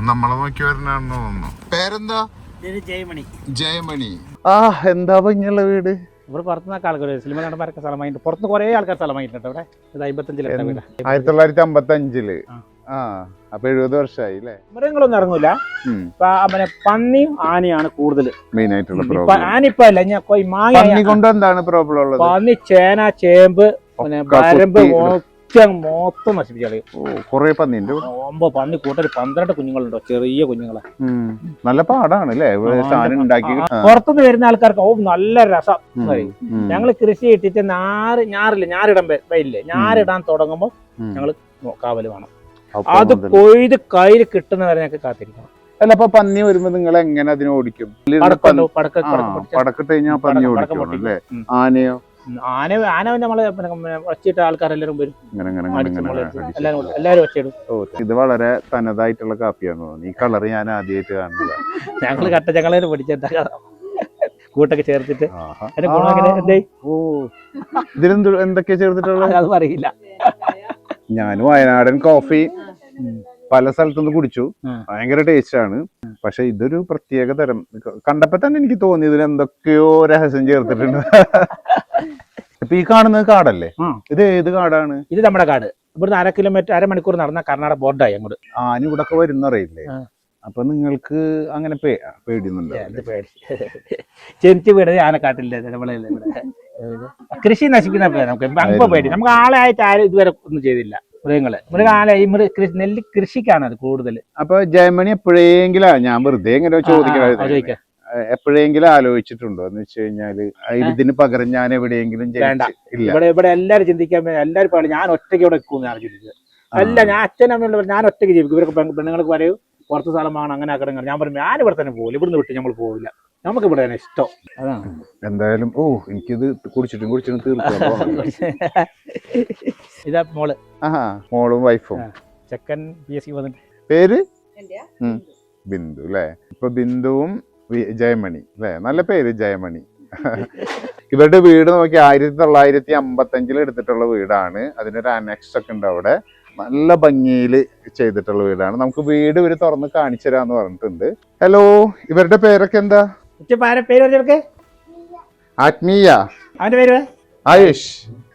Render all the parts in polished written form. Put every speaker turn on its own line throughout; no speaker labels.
നമ്മളെ നോക്കി വരണാണെന്ന് തോന്നുന്നു. പേരെന്താ?
ജയമണി.
ജയമണി. ആ എന്താ ഭംഗിയുള്ള വീട്.
ഇവിടെ പുറത്തുനിന്നൊക്കെ ആൾക്കാർ സിനിമ നടന്മാരൊക്കെ സ്ഥലമായിട്ട് പുറത്ത് കുറെ ആൾക്കാർ സ്ഥലമായിട്ടുണ്ട്. ഇവിടെ 55 വീട്.
1955. ആ അപ്പൊ 70 വർഷമായി അല്ലേ?
മൃഗങ്ങളൊന്നും ഇറങ്ങൂല. പന്നിയും ആനയാണ് കൂടുതൽ
മെയിൻ ആയിട്ടുള്ള പ്രോബ്ലം.
ആനിപ്പ അല്ല ഞാൻ
പന്നി കൊണ്ട് എന്താണ് പ്രോബ്ലം ഉള്ളത്?
പന്നി, ചേന, ചേമ്പ്, പിന്നെ വരമ്പ് മൊത്തം നശിപ്പിച്ചാൽ
കൊറേ പന്നിണ്ട്.
പന്നി കൂട്ടൽ 12 കുഞ്ഞുങ്ങളുണ്ടോ, ചെറിയ കുഞ്ഞുങ്ങളെ.
നല്ല പാടാണ് അല്ലേ ഉണ്ടാക്കി.
പുറത്തുനിന്ന് വരുന്ന ആൾക്കാർക്ക് നല്ല രസം. ഞങ്ങള് കൃഷി ഇട്ടിട്ട് ഞാറിടാൻ വരില്ലേ, ഞാറിടാൻ തുടങ്ങുമ്പോ ഞങ്ങള് കാവല് വേണം. അത് കൊയ്ത് കയ്യിൽ കിട്ടുന്നവരെ ഞങ്ങൾക്ക് കാത്തിരിക്കണം.
അല്ല അപ്പൊ പന്നി വരുമ്പോ നിങ്ങൾ എങ്ങനെ അതിനെ ഓടിക്കും? പടക്കിട്ട് കഴിഞ്ഞാൽ പന്നി ഓടിക്കും അല്ലേ? ആനയോ?
ആന നമ്മള് വച്ചിട്ട് ആൾക്കാരെല്ലാരും വരും. എല്ലാരും വച്ചിടും.
ഇത് വളരെ തനതായിട്ടുള്ള കാപ്പിയാന്ന് തോന്നുന്നു. ഈ കളർ ഞാൻ ആദ്യമായിട്ട് കാണുന്നത്.
ഞങ്ങള് കട്ടച്ചങ്ങളെ പിടിച്ചിട്ട് കൂട്ടൊക്കെ ചേർത്തിട്ട്
ഇതിലെന്ത് എന്തൊക്കെയാ ചേർത്തിട്ടുള്ളത്
അത് പറയില്ല.
ഞാൻ വയനാടൻ കോഫി പല സ്ഥലത്തുനിന്ന് കുടിച്ചു. ഭയങ്കര ടേസ്റ്റ് ആണ്. പക്ഷെ ഇതൊരു പ്രത്യേക തരം. കണ്ടപ്പോ തന്നെ എനിക്ക് തോന്നി ഇതിൽ എന്തൊക്കെയോ രഹസ്യം ചേർത്തിട്ടുണ്ട്. ഇപ്പൊ ഈ കാണുന്നത് കാടല്ലേ? ഇത് ഏത് കാടാണ്? ഇത്
നമ്മുടെ കാട്. ഇവിടുന്ന് അരമണിക്കൂർ നടന്ന കർണാടക ബോർഡായി അങ്ങോട്ട്.
ആന ഇവിടെ ഒക്കെ വരുന്നറിയില്ലേ? അപ്പൊ നിങ്ങൾക്ക് അങ്ങനെ പേടിയൊന്നുമില്ല?
ജനിച്ചു വീണത് ആനക്കാട്ടില്ലേ? നമ്മളെ കൃഷി നശിക്കുന്ന നമുക്ക് പേടി. നമുക്ക് ആളായിട്ട് ആരും ഇതുവരെ ഒന്നും ചെയ്തില്ല. നെല്ല് കൃഷിക്കാണ് അത് കൂടുതൽ.
അപ്പൊ ജയമണി എപ്പോഴെങ്കിലും ഞാൻ വെറുതെ എങ്ങനെ ചോദിക്കാം, എപ്പോഴെങ്കിലും ആലോചിച്ചിട്ടുണ്ടോ എന്ന് വെച്ച് കഴിഞ്ഞാല് ഇതിന് പകരം ഞാൻ എവിടെയെങ്കിലും
ഇവിടെ എല്ലാരും ചിന്തിക്കാൻ എല്ലാരും പറയും ഞാൻ ഒറ്റയ്ക്ക് ഇവിടെ വെക്കും. ഞാൻ ചിന്തിച്ചത് അല്ല, ഞാൻ അച്ഛനമ്മയുള്ള ഞാൻ ഒറ്റയ്ക്ക് ജീവിക്കും. ഇവർക്ക് പെണ്ണുങ്ങൾക്ക് പറയും പുറത്ത് സ്ഥലം വാങ്ങണം അങ്ങനെ ആക്കണം. ഞാൻ പറയും ഞാൻ ഇവിടെ തന്നെ പോകില്ല, ഇവിടുന്ന് വിട്ട് നമ്മൾ പോകില്ല, നമുക്ക് ഇവിടെ തന്നെ ഇഷ്ടം. അതാണ്
എന്തായാലും. എനിക്കിത് കുടിച്ചിട്ടും തീർക്കാം.
ഇതാ മോള്.
മോളും വൈഫും.
ചെക്കൻ PSC വന്നിട്ട്.
പേര് ബിന്ദു അല്ലേ? ഇപ്പൊ ബിന്ദുവും ജയമണി അല്ലേ? നല്ല പേര് ജയമണി. ഇവരുടെ വീട് നോക്കി 1955 എടുത്തിട്ടുള്ള വീടാണ്. അതിനൊരു അനക്സ് ഒക്കെ ഉണ്ട് അവിടെ. നല്ല ഭംഗിയിൽ ചെയ്തിട്ടുള്ള വീടാണ്. നമുക്ക് വീട് ഇവര് തുറന്ന് കാണിച്ചു തരാന്ന് പറഞ്ഞിട്ടുണ്ട്. ഹലോ, ഇവരുടെ പേരൊക്കെ എന്താ? ആത്മീയ,
അവന്റെ പേര്
ആയുഷ്.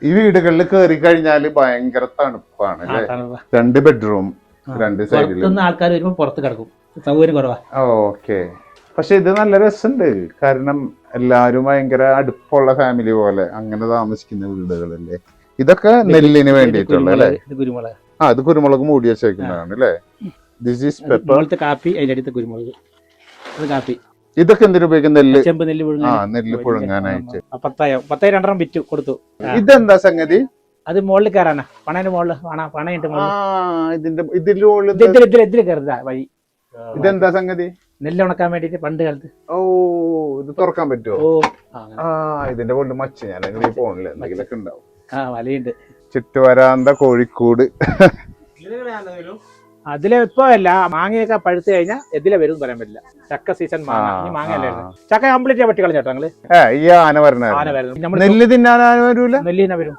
ഈ വീടുകളിൽ കയറി കഴിഞ്ഞാല് ഭയങ്കര തണുപ്പാണ് അല്ലേ? 2 ബെഡ്റൂം, 2 സൈഡിലും
ആൾക്കാർ വരുമ്പോ പുറത്ത് കിടക്കും, സൗകര്യം കുറവാ.
ഓക്കെ. പക്ഷെ ഇത് നല്ല രസമുണ്ട്. കാരണം എല്ലാരും ഭയങ്കര അടുപ്പുള്ള ഫാമിലി പോലെ അങ്ങനെ താമസിക്കുന്ന വീടുകളല്ലേ. ഇതൊക്കെ നെല്ലിന് വേണ്ടിയിട്ടുള്ള അല്ലേ? ഇത് കുരുമുളക് മൂടി വെച്ചേക്കുന്നതാണ് അല്ലേ? This is pepper.
കാപ്പി, അതിന്റെ അടുത്ത് കുരുമുളക്, കാപ്പി.
ഇതൊക്കെ എന്തിനു ഉപയോഗിക്കും?
നെല്ല്
പുഴുങ്ങാനായിട്ട്.
10 രണ്ടെണ്ണം വിറ്റു കൊടുത്തു.
ഇതെന്താ സംഗതി?
അത് മുകളിൽ കയറാനാ, പണേന്റെ മുകളില് പണയിട്ട് ഇതിൽ കയറുതാ വഴി.
ഇതെന്താ സംഗതി?
നെല്ല് ഉണക്കാൻ വേണ്ടിട്ട് പണ്ട് കാലത്ത്.
ഇത് തുറക്കാൻ പറ്റുമോ? ഇതിന്റെ കൊണ്ട് മച്ച ഞാൻ പോണില്ല, എന്തെങ്കിലൊക്കെ ഉണ്ടാവും.
വലയുണ്ട്.
ചുറ്റുവരാന്ത കോഴിക്കോട്.
അതിലെ ഇപ്പൊ അല്ല, മാങ്ങയൊക്കെ പഴുത്ത് കഴിഞ്ഞാൽ എതിലെ വരും പറയാൻ പറ്റില്ല. ചക്ക സീസൺ മാങ്ങയല്ലായിരുന്നു. ചക്ക കംപ്ലീറ്റ് പറ്റി കളഞ്ഞോ ഞങ്ങള്.
ഈ ആന വരണ നെല്ല് തിന്നാൻ വരൂല?
നെല്ലിനെ വരും.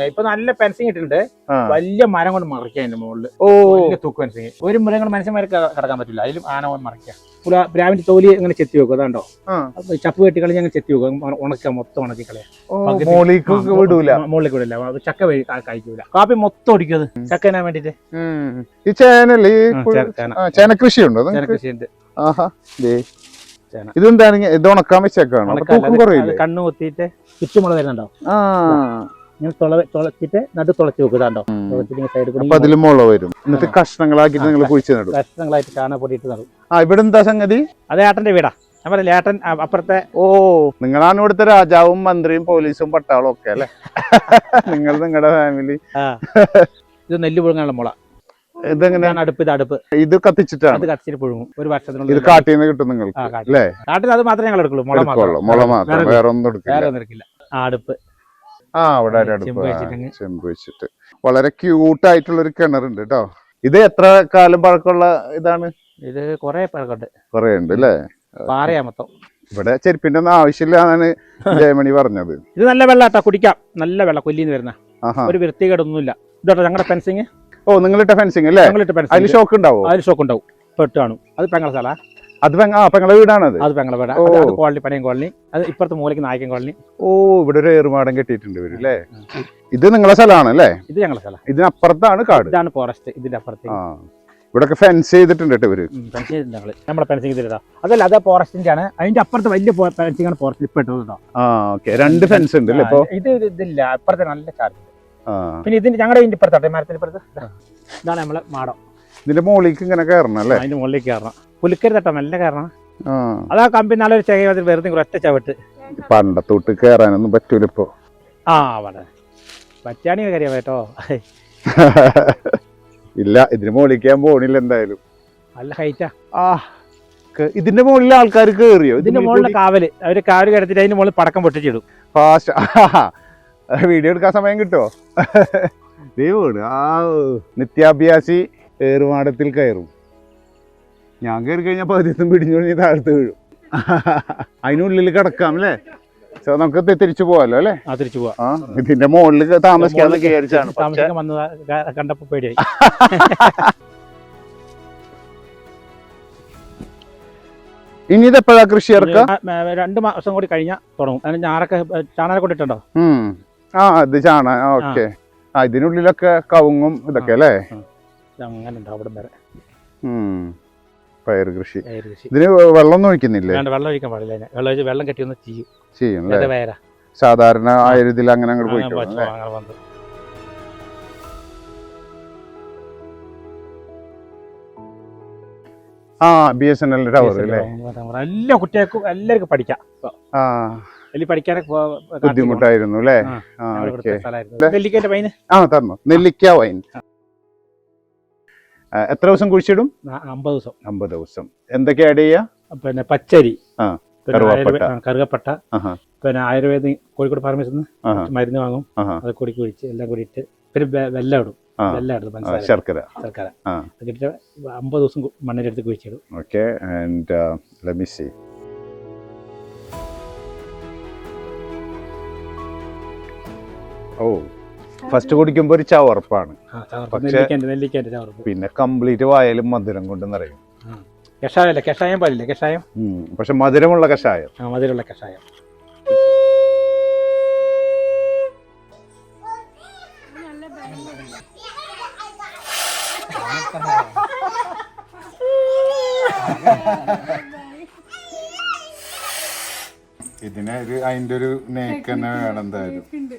ഇപ്പൊ നല്ല ഫെൻസിങ് ഇട്ടിട്ടുണ്ട്. വലിയ മരം കൊണ്ട് മറിക്കാം അതിന്റെ മുകളില്. തൂക്ക് ഫെൻസിങ്. ഒരു മൃഗങ്ങൾ മനുഷ്യന്മാരെ കിടക്കാൻ പറ്റില്ല, അതിലും ആന കൊണ്ട് മറിക്കാം. പ്രാവിന്റെ തോലി അങ്ങനെ ചെത്തി വെക്കും. അതാണ്ടോ ചപ്പ് കെട്ടി കളി ഞങ്ങൾ ചെത്തി വെക്കും. ഉണക്കാം, മൊത്തം ഉണക്കി കളയാം. മുകളിലേക്ക് വിടില്ല. ചക്ക കഴിക്കൂല. കാപ്പി മൊത്തം ഒടിക്കും. ചക്ക തിന്നാൻ വേണ്ടിട്ട്.
ഈ ചേനല്ലേ? ചേന കൃഷിയുണ്ടോ?
കൃഷിയുണ്ട്.
ഇതെന്താണ്? ഇത് ഉണക്കാൻ വെച്ചേക്കാണ്.
കണ്ണു കൊത്തിയിട്ട് ചുറ്റുമുളക് വരുന്നുണ്ടോ? ഇങ്ങനെ തുളച്ചിട്ട് നടു തുളച്ച് വെക്കുന്നുണ്ടോ?
അതിൽ മുള വരും. എന്നിട്ട് കഷ്ണങ്ങളാക്കിട്ട് നിങ്ങൾ കുഴിച്ച് നടും.
കഷ്ണങ്ങളായിട്ട് ചാണപ്പൊടിയിട്ട് നടും.
ഇവിടെ എന്താ സംഗതി?
അത് ഏട്ടന്റെ വീടാ. ഞാൻ പറയില്ല, ഏട്ടൻ അപ്പുറത്തെ.
നിങ്ങളാണ് ഇവിടുത്തെ രാജാവും മന്ത്രിയും പോലീസും പട്ടാളും ഒക്കെ അല്ലെ? നിങ്ങളുടെ ഫാമിലി.
ഇത് നെല്ല് പുഴുങ്ങാനുള്ള മുള.
ഇതെങ്ങനെയാണ്?
അടുപ്പ്
ഇത് കത്തിച്ചിട്ടാണ്?
അത് കത്തിച്ചിട്ട് പുഴുങ്ങും. ഒരു വർഷത്തിനുള്ളിൽ.
ഇത് കാട്ടിൽ നിന്ന് കിട്ടും നിങ്ങൾക്ക് അല്ലേ?
കാട്ടിൽ അത് മാത്രമേ ഞങ്ങൾ എടുക്കുള്ളൂ.
മുള മാത്രം, വേറെ ഒന്നും എടുക്കില്ല.
അടുപ്പ്
അവിടെ ചെമ്പ് വെച്ചിട്ട് വളരെ ക്യൂട്ടായിട്ടുള്ള ഒരു കിണറുണ്ട് കേട്ടോ. ഇത് എത്ര കാലം പഴക്കമുള്ള ഇതാണ്?
ഇത് കൊറേ പഴക്കമുണ്ട്.
കൊറേ ഉണ്ട് അല്ലേ?
പാറയാ മൊത്തം.
ഇവിടെ ചെരുപ്പിന്റെ ഒന്നും ആവശ്യമില്ല എന്നാണ് ജയമണി പറഞ്ഞത്.
ഇത് നല്ല വെള്ളാട്ടോ, കുടിക്കാം. നല്ല വെള്ളം, കൊല്ലിന്ന് വരുന്ന. ഒരു വൃത്തികേടൊന്നുമില്ല. ഇതോട്ടോ ഞങ്ങളുടെ ഫെൻസിങ്.
നിങ്ങളിട്ട ഫെൻസിങ് അല്ലേ? അതിൽ ഷോക്ക് ഉണ്ടാവും.
അതിൽ ഷോക്ക് ഉണ്ടാവും. പെട്ട് കാണും. അത് പെങ്ങളെ സ്ഥല.
അത് പെങ്ങളെ വീടാണത്.
അത് പെങ്ങളെ വീട്. അത് കോളനി, പനയം കോളനി. അത് ഇപ്പുറത്ത് മൂലയ്ക്ക് നായക്കൻ കോളനി.
ഓ, ഇവിടെ ഒരു ഏറുമാടം കെട്ടിയിട്ടുണ്ട് ഇവര് അല്ലേ? ഇത് നിങ്ങളെ സ്ഥലമാണ് അല്ലേ?
ഇത് ഞങ്ങളെ സ്ഥലം.
ഇതിനപ്പുറത്താണ് കാട്.
ഇതാണ് ഫോറസ്റ്റ്. ഇതിന്റെ അപ്പുറത്ത്
ഇവിടെ ഫെൻസ് ചെയ്തിട്ടുണ്ട് കേട്ടോ ഇവര്.
ഫെൻസ് ചെയ്തിട്ടുണ്ട് നമ്മളെ ഫെൻസിങ് ചെയ്തിട്ടാ. അതല്ല, അത് ഫോറസ്റ്റിന്റെ ആണ്. അതിന്റെ അപ്പുറത്ത് വലിയ ഫെൻസിംഗ് ആണ് ഫോറസ്റ്റിൽ ഇപ്പൊ ഇട്ടത് കേട്ടോ.
രണ്ട് ഫെൻസ് ഉണ്ട് അല്ലേ ഇപ്പൊ?
ഇത് ഇതില്ല, അപ്പുറത്തെ നല്ല ചാർജ്. പിന്നെ ഇതിന്റെ ഞങ്ങളുടെ ഇതിന്റെ ഇപ്പുറത്താട്ടെ, മരത്തിന്റെ ഇപ്പുറത്ത് ഇതാണ് നമ്മളെ മാടം.
ഇതിന്റെ മുകളിലേക്ക് ഇങ്ങനെ കയറണം അല്ലേ?
അതിന്റെ മുകളിലേക്ക് കയറണം. പുലിക്കരി തട്ടം നല്ല കയറണം. അതാ കമ്പി നല്ലൊരു ചെകവതിൽ വെറുതെ ഒറ്റ ചവിട്ട്.
പണ്ടത്തോട്ട് കയറാനൊന്നും പറ്റൂല ഇപ്പൊ.
പറ്റാണി കറിയാ കേട്ടോ.
ഇല്ല, ഇതിന് മുകളിലേക്ക് ഞാൻ പോണില്ല എന്തായാലും.
നല്ല ഹൈറ്റാ.
ഇതിന്റെ മുകളിൽ ആൾക്കാർ കേറിയോ?
ഇതിന്റെ മുകളിലെ കാവല് അവര് കാവല് കിടത്തിട്ട് അതിന്റെ മുകളിൽ പടക്കം പൊട്ടിച്ചിടും.
ഫാസ്റ്റ്. വീഡിയോ എടുക്കാൻ സമയം കിട്ടുമോ? ദൈവമാണ്. നിത്യാഭ്യാസി ഏറുമാടത്തിൽ കയറും. ഞാൻ കയറി കഴിഞ്ഞാൽ പതിനെത്തും പിടിഞ്ഞു താഴ്ത്ത് വീഴും. അതിനുള്ളിൽ കിടക്കാം അല്ലേ? നമുക്ക് തിരിച്ചു പോവാലോ അല്ലേ?
തിരിച്ചു പോവാ.
ഇതിന്റെ മുകളിൽ താമസിക്കാന്ന് വിചാരിച്ചാണ്.
താമസിക്കാൻ വന്നത് കണ്ടപ്പോ പേടിയായി.
ഇനി ഇതെപ്പോഴാ കൃഷി ഇറക്കുക?
2 മാസം കൂടി കഴിഞ്ഞാൽ തുടങ്ങും. അതിന് ഞാറൊക്കെ ചാണകം കൊണ്ടിട്ടുണ്ടോ?
ഇത് ഓക്കെ. ഇതിനുള്ളിലൊക്കെ കവുങ്ങും ഇതൊക്കെ അല്ലേ?
അങ്ങനെ ഉണ്ടാവും അവിടെ വരെ.
പയർ കൃഷി. ഇതിന് വെള്ളം ഒഴിക്കുന്നില്ലേ?
വെള്ളം ഒഴിക്കാൻ പാടില്ല. വെള്ളം കെട്ടി ഒന്ന്
ചെയ്യും. സാധാരണ ആയുധത്തിൽ അങ്ങനെ അങ്ങോട്ട് പോയി. BSNL ടവർ അല്ലേ?
എല്ലാ കുട്ടികൾക്കും എല്ലാവർക്കും പഠിക്കാം.
ബുദ്ധിമുട്ടായിരുന്നു അല്ലേ?
നെല്ലിക്കന്റെ വൈൻ
തരണം. നെല്ലിക്ക വൈൻ എത്ര ദിവസം കുഴിച്ചിടും?
50 ദിവസം.
50 ദിവസം. എന്തൊക്കെ ആഡ് ചെയ്യാ?
പിന്നെ പച്ചരി, കറുകപ്പട്ട, പിന്നെ ആയുർവേദ കോഴിക്കോട് ഫാർമസിന്ന് മരുന്ന് വാങ്ങും. അത് കൂടി കുഴിച്ച് എല്ലാം കൂടി ഇട്ട് പിന്നെ വെള്ളം ഇടും.
ശർക്കര
50 ദിവസം മണ്ണിലെടുത്ത് കുഴിച്ചിടും.
Okay. And let me see. First കുടിക്കുമ്പോ ഒരു ചവർപ്പാണ്. പിന്നെ കംപ്ലീറ്റ് വായാലും മധുരം കൊണ്ട് നിറയും.
കഷായമല്ല, കഷായം പാലില്ല, കഷായം.
പക്ഷെ മധുരമുള്ള കഷായം.
മധുരമുള്ള കഷായം.
ഇതിന് അതിന്റെ ഒരു നേക്ക് തന്നെ വേണം എന്തായാലും.